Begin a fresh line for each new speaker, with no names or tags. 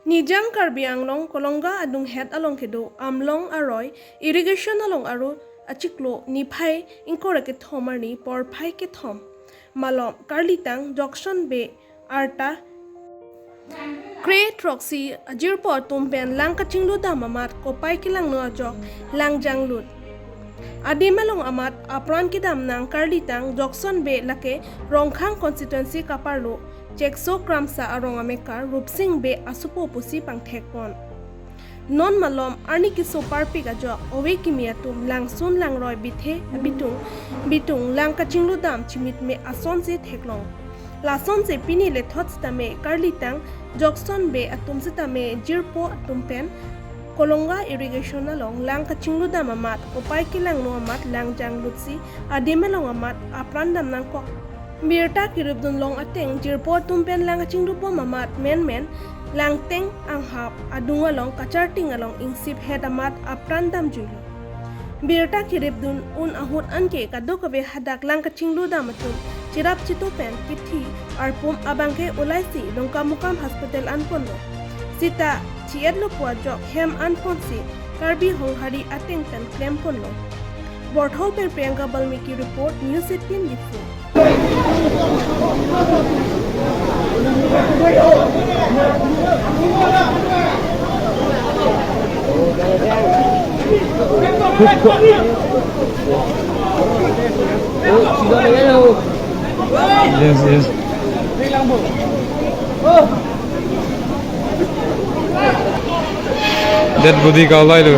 Nijang Karbi Anglong Kolonga adung het along kedo amlong aroy irrigation along aro achiklo ni phai inkore ke thomar ni por phai ke thom malom karlitang jokson be arta Kre troxy ajirpo tumpen lang kachinglu damamat ko pai kilang no jok lang janglut Adimalong amat apran kidam nang karlitang jokson be lake rongkhang constituency kaparlo Chekso kramsa arong amekar rupsing be asupo pusi pang thekpon. Non malom arni kiso parpik ajo owe kimiatum lang sun lang roy bithe bitung lang kachinglu dam chimit me ason se theklong. Lason se pini le thots tame karlitang jokson be atum se tame jirpo atum pen kolonga irrigation along lang kachinglu dam amat opai kilang no amat lang jang lutsi adimelong amat apran dam nang kok Birta kirubdun long ateng jirpo tumpen lang chingdupo mamat men lang teng ang hap adunga long kacharting along ingsip head amat aprandam julo. Birta kirubdun un ahut anke kadokabe hadak lang kachingdu damatum chirap chitupen kithi arpum abangke ulaisi long kamukam hospital anpondo. Sita chiedlo po jok hem anponsi karbi honghari ateng pen klem pondo. Borthol per Priyanka Balmiki report News 18 before.
Yes. Dead body ka alay lo.